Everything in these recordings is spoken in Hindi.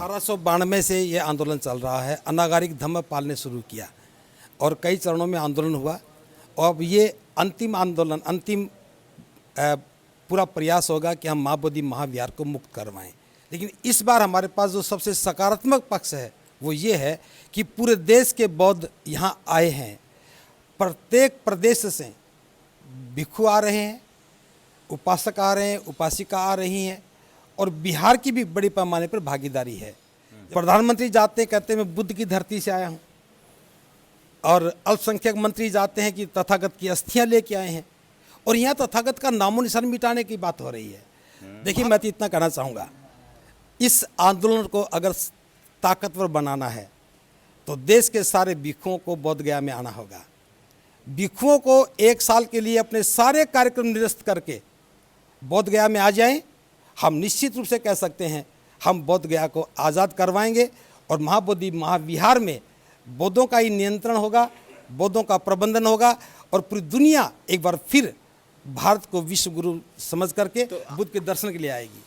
1892 से ये आंदोलन चल रहा है। अनागारिक धम्म पाल ने शुरू किया और कई चरणों में आंदोलन हुआ और अब ये अंतिम आंदोलन, अंतिम पूरा प्रयास होगा कि हम माँ बोधि महाविहार को मुक्त करवाएं। लेकिन इस बार हमारे पास जो सबसे सकारात्मक पक्ष है वो ये है कि पूरे देश के बौद्ध यहाँ आए हैं। प्रत्येक प्रदेश से भिक्षु आ रहे हैं, उपासक आ रहे हैं, उपासिका आ रही हैं और बिहार की भी बड़ी पैमाने पर भागीदारी है। प्रधानमंत्री जाते हैं, कहते हैं मैं बुद्ध की धरती से आया हूँ, और अल्पसंख्यक मंत्री जाते हैं कि तथागत की अस्थियाँ लेके आए हैं, और यहाँ तथागत का नामो निशान मिटाने की बात हो रही है। देखिए, मैं तो इतना कहना चाहूँगा, इस आंदोलन को अगर ताकतवर बनाना है तो देश के सारे भिक्षुओं को बोध गया में आना होगा। भिक्षुओं को एक साल के लिए अपने सारे कार्यक्रम निरस्त करके बोध गया में आ जाएं। हम निश्चित रूप से कह सकते हैं हम बोध गया को आज़ाद करवाएंगे और महाबोधि महाविहार में बौद्धों का ही नियंत्रण होगा, बौद्धों का प्रबंधन होगा और पूरी दुनिया एक बार फिर भारत को विश्व गुरु समझ करके बुद्ध के दर्शन के लिए आएगी।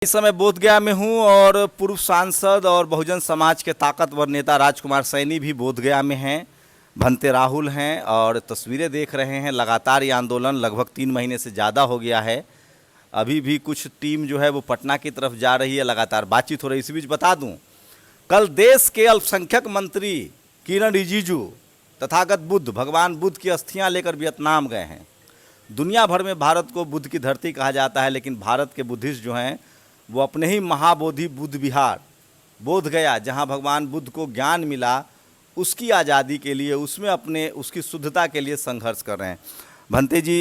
इस समय बोध गया में हूं और पूर्व सांसद और बहुजन समाज के ताकतवर नेता राजकुमार सैनी भी बोध गया में हैं। भंते राहुल हैं और तस्वीरें देख रहे हैं। लगातार ये आंदोलन लगभग 3 महीने से ज़्यादा हो गया है। अभी भी कुछ टीम जो है वो पटना की तरफ जा रही है, लगातार बातचीत हो रही है। इसी बीच बता दूं, कल देश के अल्पसंख्यक मंत्री किरण रिजिजू तथागत बुद्ध, भगवान बुद्ध की अस्थियां लेकर वियतनाम गए हैं। दुनिया भर में भारत को बुद्ध की धरती कहा जाता है, लेकिन भारत के बुद्धिस्ट जो हैं वो अपने ही महाबोधि बुद्ध विहार बोध गया, जहां भगवान बुद्ध को ज्ञान मिला, उसकी आज़ादी के लिए, उसमें उसकी शुद्धता के लिए संघर्ष कर रहे हैं। भंते जी,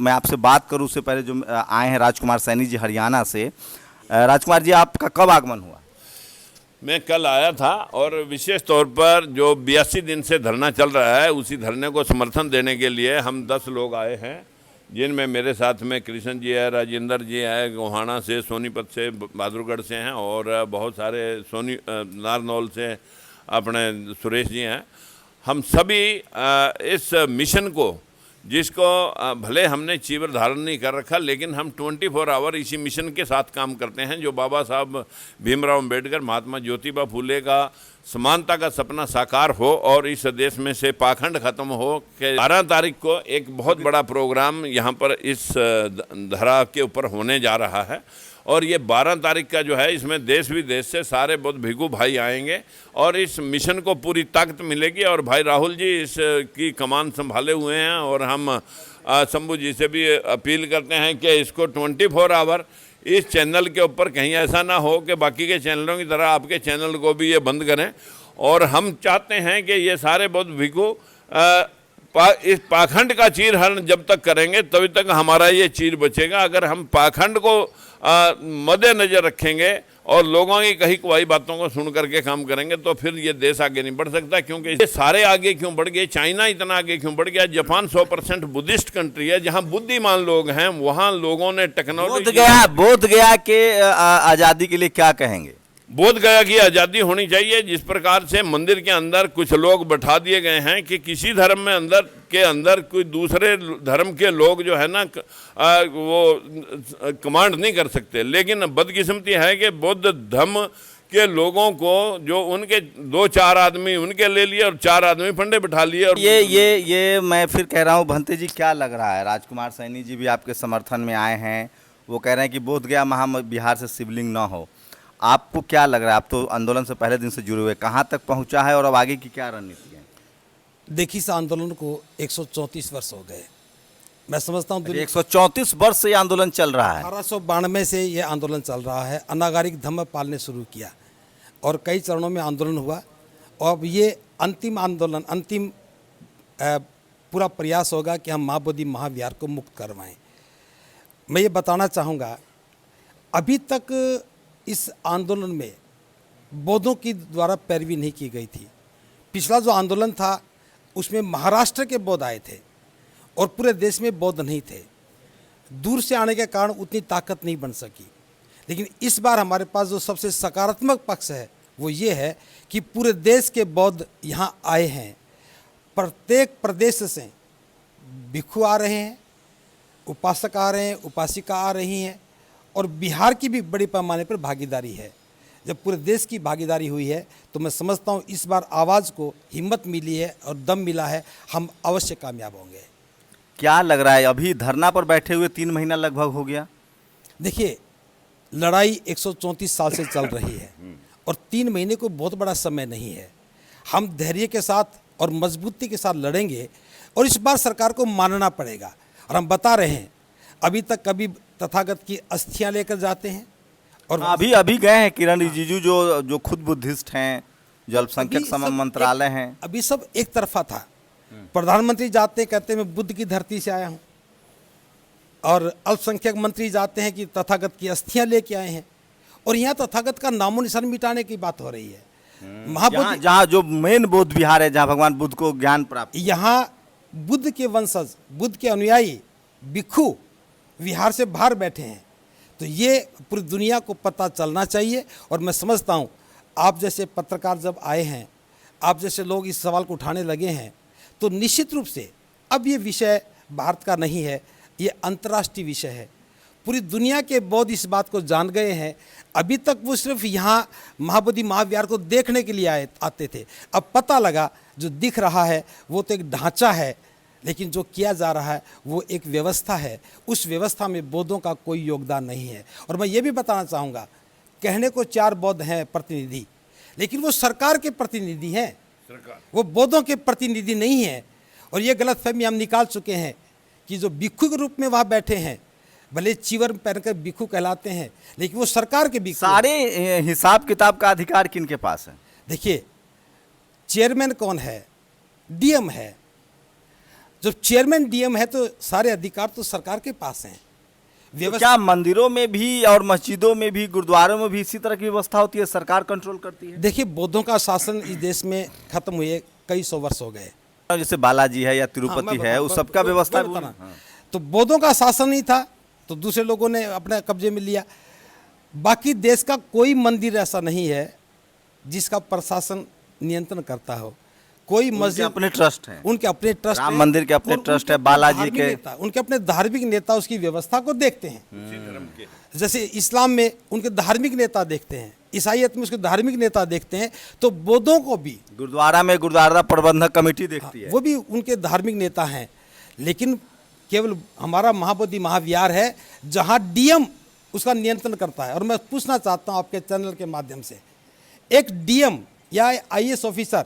मैं आपसे बात करूं उससे पहले जो आए हैं राजकुमार सैनी जी हरियाणा से। राजकुमार जी, आपका कब आगमन हुआ? मैं कल आया था और विशेष तौर पर जो 82 दिन से धरना चल रहा है उसी धरने को समर्थन देने के लिए हम 10 लोग आए हैं, जिनमें मेरे साथ में कृष्ण जी है, राजेंद्र जी है, गोहाना से, सोनीपत से, बहादुरगढ़ से हैं और बहुत सारे नारनौल से अपने सुरेश जी हैं। हम सभी इस मिशन को, जिसको भले हमने चीवर धारण नहीं कर रखा, लेकिन हम 24 आवर इसी मिशन के साथ काम करते हैं, जो बाबा साहब भीमराव अंबेडकर, महात्मा ज्योतिबा फूले का समानता का सपना साकार हो और इस देश में से पाखंड खत्म हो। कि 12 तारीख को एक बहुत बड़ा प्रोग्राम यहाँ पर इस धरा के ऊपर होने जा रहा है और ये 12 तारीख का जो है, इसमें देश विदेश से सारे बौद्ध भिक्षु भाई आएंगे और इस मिशन को पूरी ताकत मिलेगी। और भाई राहुल जी इसकी कमान संभाले हुए हैं और हम शंभू जी से भी अपील करते हैं कि इसको 24 आवर इस चैनल के ऊपर कहीं ऐसा ना हो कि बाकी के चैनलों की तरह आपके चैनल को भी ये बंद करें। और हम चाहते हैं कि ये सारे बौद्ध भिक्षु इस पाखंड का चीरहरण जब तक करेंगे तभी तक हमारा ये चीर बचेगा। अगर हम पाखंड को मद्देनजर रखेंगे और लोगों की कही कुआई बातों को सुन करके काम करेंगे तो फिर ये देश आगे नहीं बढ़ सकता। क्योंकि ये सारे आगे क्यों बढ़ गए, चाइना इतना आगे क्यों बढ़ गया, जापान 100% बुद्धिस्ट कंट्री है, जहां बुद्धिमान लोग हैं, वहां लोगों ने टेक्नोलॉजी। बोध गया के आज़ादी के लिए क्या कहेंगे? बोध गया की आज़ादी होनी चाहिए। जिस प्रकार से मंदिर के अंदर कुछ लोग बैठा दिए गए हैं कि किसी धर्म में अंदर कोई दूसरे धर्म के लोग जो है ना वो कमांड नहीं कर सकते, लेकिन बदकिस्मती है कि बौद्ध धर्म के लोगों को जो उनके 2-4 आदमी उनके ले लिए और 4 आदमी फंडे बिठा लिए। और ये मैं फिर कह रहा हूँ, भंते जी क्या लग रहा है? राजकुमार सैनी जी भी आपके समर्थन में आए हैं, वो कह रहे हैं कि बोध गया महाविहार से शिवलिंग ना हो। आपको क्या लग रहा है? आप तो आंदोलन से पहले दिन से जुड़े हुए, कहाँ तक पहुँचा है और अब आगे की क्या रणनीति है? देखिए, इस आंदोलन को 134 वर्ष हो गए। मैं समझता हूँ 134 वर्ष से ये आंदोलन चल रहा है। 1892 से ये आंदोलन चल रहा है। अनागारिक धम्म पाल ने शुरू किया और कई चरणों में आंदोलन हुआ और अब ये अंतिम आंदोलन, अंतिम पूरा प्रयास होगा कि हम माँ बोधि महाविहार को मुक्त करवाएं। मैं ये बताना चाहूँगा, अभी तक इस आंदोलन में बौद्धों की द्वारा पैरवी नहीं की गई थी। पिछला जो आंदोलन था उसमें महाराष्ट्र के बौद्ध आए थे और पूरे देश में बौद्ध नहीं थे। दूर से आने के कारण उतनी ताकत नहीं बन सकी। लेकिन इस बार हमारे पास जो सबसे सकारात्मक पक्ष है वो ये है कि पूरे देश के बौद्ध यहाँ आए हैं। प्रत्येक प्रदेश से भिक्षु आ रहे हैं, उपासक आ रहे हैं, उपासिका आ रही हैं, और बिहार की भी बड़े पैमाने पर भागीदारी है। जब पूरे देश की भागीदारी हुई है तो मैं समझता हूँ इस बार आवाज़ को हिम्मत मिली है और दम मिला है, हम अवश्य कामयाब होंगे। क्या लग रहा है, अभी धरना पर बैठे हुए 3 महीना लगभग हो गया? देखिए, लड़ाई 134 साल से चल रही है और 3 महीने को बहुत बड़ा समय नहीं है। हम धैर्य के साथ और मजबूती के साथ लड़ेंगे और इस बार सरकार को मानना पड़ेगा। और हम बता रहे हैं, अभी तक कभी तथागत की अस्थियां लेकर जाते हैं और अभी गए हैं किरण रिजिजू जो खुद बुद्धिस्ट हैं, जो अल्पसंख्यक सम मंत्रालय हैं। अभी सब एक तरफा था। प्रधानमंत्री जाते कहते हैं मैं बुद्ध की धरती से आया हूँ, और अल्पसंख्यक मंत्री जाते हैं कि तथागत की अस्थियां लेके आए हैं, और यहाँ तथागत का नामो निशान मिटाने की बात हो रही है। महाबोधि जहाँ जो मेन बौद्ध विहार है, जहाँ भगवान बुद्ध को ज्ञान प्राप्त, यहाँ बुद्ध के वंशज, बुद्ध के अनुयायी भिक्षु विहार से बाहर बैठे हैं। तो ये पूरी दुनिया को पता चलना चाहिए। और मैं समझता हूँ आप जैसे पत्रकार जब आए हैं, आप जैसे लोग इस सवाल को उठाने लगे हैं, तो निश्चित रूप से अब ये विषय भारत का नहीं है, ये अंतर्राष्ट्रीय विषय है। पूरी दुनिया के बौद्ध इस बात को जान गए हैं। अभी तक वो सिर्फ यहाँ महाबोधि महाविहार को देखने के लिए आते थे। अब पता लगा जो दिख रहा है वो तो एक ढांचा है, लेकिन जो किया जा रहा है वो एक व्यवस्था है। उस व्यवस्था में बौद्धों का कोई योगदान नहीं है। और मैं ये भी बताना चाहूँगा, कहने को 4 बौद्ध हैं प्रतिनिधि, लेकिन वो सरकार के प्रतिनिधि हैं, वो बौद्धों के प्रतिनिधि नहीं हैं। और ये गलतफहमी हम निकाल चुके हैं कि जो भिक्षु के रूप में वहाँ बैठे हैं, भले चीवर पहनकर भिक्षु कहलाते हैं, लेकिन वो सरकार के भिक्षु। सारे हिसाब किताब का अधिकार किनके पास है? देखिए, चेयरमैन कौन है? डीएम है। जब चेयरमैन डीएम है तो सारे अधिकार तो सरकार के पास हैं। तो क्या मंदिरों में भी और मस्जिदों में भी, गुरुद्वारों में भी इसी तरह की व्यवस्था होती है, सरकार कंट्रोल करती है? देखिए, बौद्धों का शासन इस देश में खत्म हुए कई 100 वर्ष हो गए। जैसे बालाजी है या तिरुपति है, उस सबका व्यवस्था तो बौद्धों का शासन नहीं था तो दूसरे लोगों ने अपने कब्जे में लिया। बाकी देश का कोई मंदिर ऐसा नहीं है जिसका प्रशासन नियंत्रण करता हो। कोई मस्जिद, अपने ट्रस्ट है, उनके अपने ट्रस्ट, राम मंदिर के अपने ट्रस्ट है, बालाजी के, उनके अपने धार्मिक नेता उसकी व्यवस्था को देखते हैं। जैसे इस्लाम में उनके धार्मिक नेता देखते हैं, ईसाईयत में उसके धार्मिक नेता देखते हैं, तो बौद्धों को भी गुरुद्वारा में गुरुद्वारा प्रबंधक कमेटी देखती है, वो भी उनके धार्मिक नेता हैं। लेकिन केवल हमारा महाबोधि महाविहार है जहाँ डीएम उसका नियंत्रण करता है। और मैं पूछना चाहता हूँ आपके चैनल के माध्यम से, एक डीएम या आईएएस ऑफिसर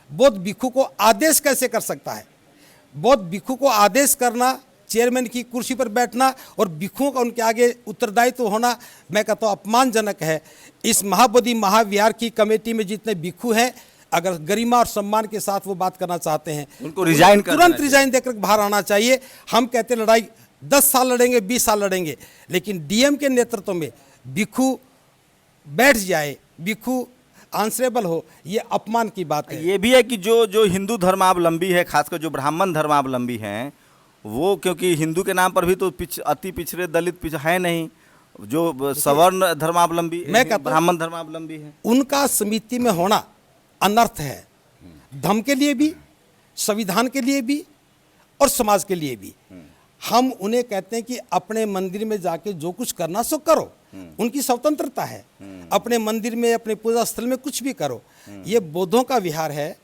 बौद्ध भिक्षु को आदेश कैसे कर सकता है? बौद्ध भिक्षु को आदेश करना, चेयरमैन की कुर्सी पर बैठना और भिक्षुओं का उनके आगे उत्तरदायित्व होना, मैं कहता हूँ अपमानजनक है। इस महाबोधि महाविहार की कमेटी में जितने भिक्षु हैं, अगर गरिमा और सम्मान के साथ वो बात करना चाहते हैं, उनको रिजाइन तुरंत रिजाइन देकर बाहर आना चाहिए। हम कहते हैं लड़ाई 10 साल लड़ेंगे, 20 साल लड़ेंगे, लेकिन डीएम के नेतृत्व में भिक्षु बैठ जाए, भिक्षु आंसरेबल हो, ये अपमान की बात है। ये भी है कि जो हिंदू धर्मावलंबी है, खासकर जो ब्राह्मण धर्मावलंबी हैं, वो क्योंकि हिंदू के नाम पर भी तो अति पिछड़े दलित है नहीं, जो सवर्ण धर्मावलंबी, मैं कहता ब्राह्मण धर्मावलंबी है, उनका समिति में होना अनर्थ है, धर्म के लिए भी, संविधान के लिए भी और समाज के लिए भी। हम उन्हें कहते हैं कि अपने मंदिर में जाके जो कुछ करना सो करो, उनकी स्वतंत्रता है, अपने मंदिर में, अपने पूजा स्थल में कुछ भी करो। ये बौद्धों का विहार है।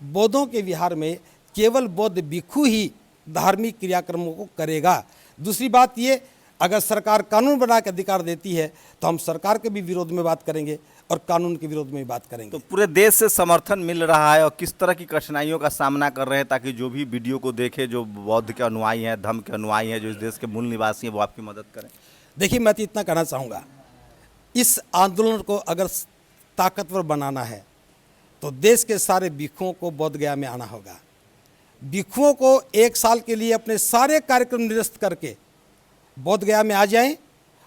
बौद्धों के विहार में केवल बौद्ध भिक्षु ही धार्मिक क्रियाक्रमों को करेगा। दूसरी बात ये, अगर सरकार कानून बना के अधिकार देती है तो हम सरकार के भी विरोध में बात करेंगे और कानून के विरोध में भी बात करेंगे। तो पूरे देश से समर्थन मिल रहा है और किस तरह की कठिनाइयों का सामना कर रहे हैं, ताकि जो भी वीडियो को देखे, जो बौद्ध के अनुयायी हैं, धर्म के अनुयायी हैं, जो इस देश के मूल निवासी हैं, वो आपकी मदद करें? देखिए, मैं तो इतना कहना चाहूँगा, इस आंदोलन को अगर ताकतवर बनाना है तो देश के सारे भिक्षुओं को बोध गया में आना होगा। भिक्षुओं को 1 साल के लिए अपने सारे कार्यक्रम निरस्त करके बोध गया में आ जाएं।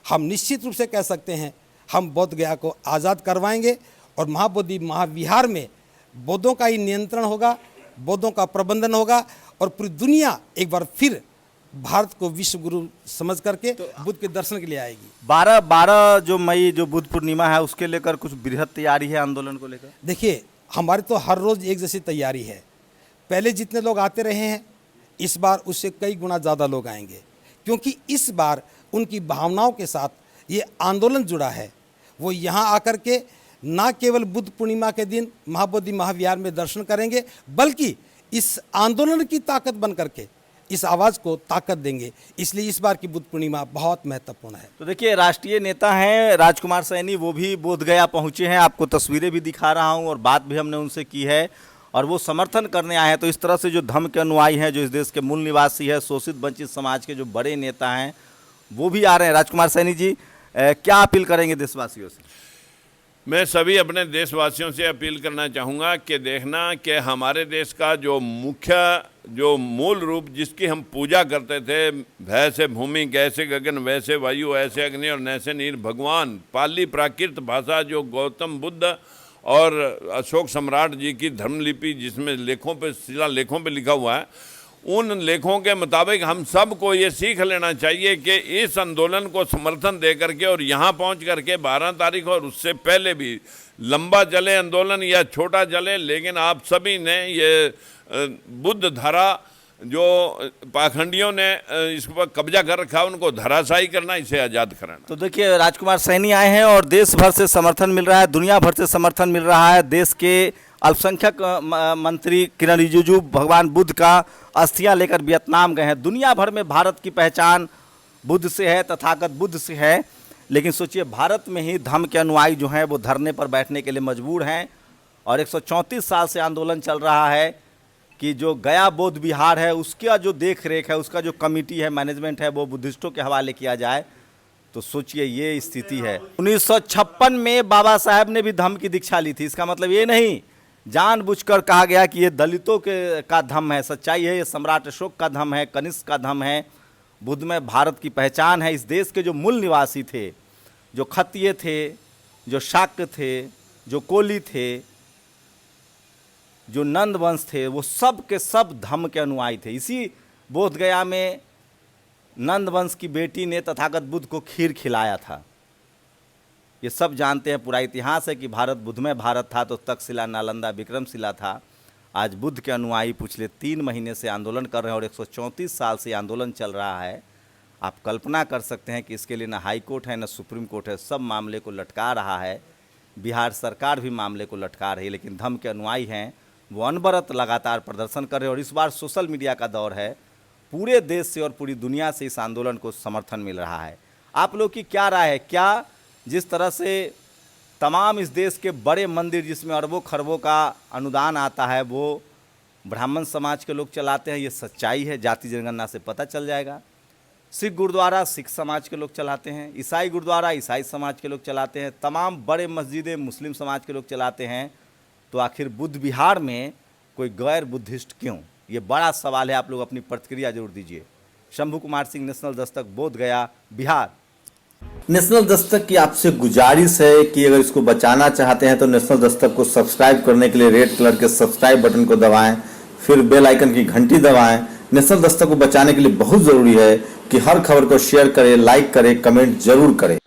हम निश्चित रूप से कह सकते हैं हम बोध गया को आज़ाद करवाएंगे और महाबोधि महाविहार में बौद्धों का ही नियंत्रण होगा, बौद्धों का प्रबंधन होगा और पूरी दुनिया एक बार फिर भारत को विश्व गुरु समझ करके बुद्ध के दर्शन के लिए आएगी। 12 जो मई जो बुद्ध पूर्णिमा है, उसके लेकर कुछ बृहद तैयारी है आंदोलन को लेकर? देखिए, हमारी तो हर रोज़ एक जैसी तैयारी है। पहले जितने लोग आते रहे हैं, इस बार उससे कई गुना ज़्यादा लोग आएंगे। क्योंकि इस बार उनकी भावनाओं के साथ ये आंदोलन जुड़ा है। वो यहाँ आकर के ना केवल बुद्ध पूर्णिमा के दिन महाबोधि महाविहार में दर्शन करेंगे, बल्कि इस आंदोलन की ताकत बन करके इस आवाज़ को ताकत देंगे। इसलिए इस बार की बुद्ध पूर्णिमा बहुत महत्वपूर्ण है। तो देखिए, राष्ट्रीय नेता हैं राजकुमार सैनी, वो भी बोधगया पहुंचे हैं। आपको तस्वीरें भी दिखा रहा हूं और बात भी हमने उनसे की है और वो समर्थन करने आए हैं। तो इस तरह से जो धम्म के अनुयायी हैं, जो इस देश के मूल निवासी है, शोषित वंचित समाज के जो बड़े नेता हैं, वो भी आ रहे हैं। राजकुमार सैनी जी, क्या अपील करेंगे देशवासियों से? मैं सभी अपने देशवासियों से अपील करना चाहूँगा कि देखना कि हमारे देश का जो मुख्य जो मूल रूप जिसकी हम पूजा करते थे, वैसे भूमि कैसे गगन वैसे वायु ऐसे अग्नि और नैसे नीर, भगवान पाली प्राकृत भाषा जो गौतम बुद्ध और अशोक सम्राट जी की धर्मलिपि जिसमें लेखों पे शिला लेखों पे लिखा हुआ है, उन लेखों के मुताबिक हम सबको ये सीख लेना चाहिए कि इस आंदोलन को समर्थन दे करके और यहाँ पहुँच करके 12 तारीख और उससे पहले भी लंबा चले आंदोलन या छोटा चले, लेकिन आप सभी ने ये बुद्ध धारा जो पाखंडियों ने इस पर कब्जा कर रखा है उनको धराशायी करना, इसे आज़ाद कराना। तो देखिए, राजकुमार सैनी आए हैं और देश भर से समर्थन मिल रहा है, दुनिया भर से समर्थन मिल रहा है। देश के अल्पसंख्यक मंत्री किरण रिजिजू भगवान बुद्ध का अस्थियां लेकर वियतनाम गए हैं। दुनिया भर में भारत की पहचान बुद्ध से है, तथागत बुद्ध से है, लेकिन सोचिए भारत में ही धम्म के अनुयायी जो हैं वो धरने पर बैठने के लिए मजबूर हैं। और 134 साल से आंदोलन चल रहा है कि जो गया बौद्ध विहार है उसका जो देख रेख है, उसका जो कमेटी है, मैनेजमेंट है, वो बुद्धिस्टों के हवाले किया जाए। तो सोचिए ये स्थिति है। 1956 में बाबा साहब ने भी धम्म की दीक्षा ली थी। इसका मतलब ये नहीं जानबूझकर कहा गया कि ये दलितों के का धम्म है। सच्चाई है, ये सम्राट अशोक का धम्म है, कनिष्क का धम्म है। बुद्ध में भारत की पहचान है। इस देश के जो मूल निवासी थे, जो खत्रिय थे, जो शाक्य थे, जो कोली थे, जो नंद वंश थे, वो सब के सब धम्म के अनुयायी थे। इसी बोधगया में नंद वंश की बेटी ने तथागत बुद्ध को खीर खिलाया था। ये सब जानते हैं, पूरा इतिहास है कि भारत बुद्धमय भारत था तो तक्षशिला, नालंदा, विक्रमशिला था। आज बुद्ध के अनुयायी पिछले 3 महीने से आंदोलन कर रहे हैं और 134 साल से आंदोलन चल रहा है। आप कल्पना कर सकते हैं कि इसके लिए ना हाई कोर्ट है, ना सुप्रीम कोर्ट है, सब मामले को लटका रहा है। बिहार सरकार भी मामले को लटका रही है, लेकिन धम्म के अनुयायी हैं वो अनवरत लगातार प्रदर्शन कर रहे हैं। और इस बार सोशल मीडिया का दौर है, पूरे देश से और पूरी दुनिया से इस आंदोलन को समर्थन मिल रहा है। आप लोग की क्या राय है? क्या जिस तरह से तमाम इस देश के बड़े मंदिर जिसमें अरबों खरबों का अनुदान आता है वो ब्राह्मण समाज के लोग चलाते हैं, ये सच्चाई है, जाति जनगणना से पता चल जाएगा। सिख गुरुद्वारा सिख समाज के लोग चलाते हैं, ईसाई गुरुद्वारा ईसाई समाज के लोग चलाते हैं, तमाम बड़े मस्जिदें मुस्लिम समाज के लोग चलाते हैं। तो आखिर बुद्ध विहार में कोई गैर बुद्धिस्ट क्यों? ये बड़ा सवाल है। आप लोग अपनी प्रतिक्रिया जरूर दीजिए। शंभू कुमार सिंह, नेशनल दस्तक, बोधगया, बिहार। नेशनल दस्तक की आपसे गुजारिश है कि अगर इसको बचाना चाहते हैं तो नेशनल दस्तक को सब्सक्राइब करने के लिए रेड कलर के सब्सक्राइब बटन को दबाएं, फिर बेल आइकन की घंटी दबाएं। नेशनल दस्तक को बचाने के लिए बहुत जरूरी है कि हर खबर को शेयर करें, लाइक करें, कमेंट जरूर करें।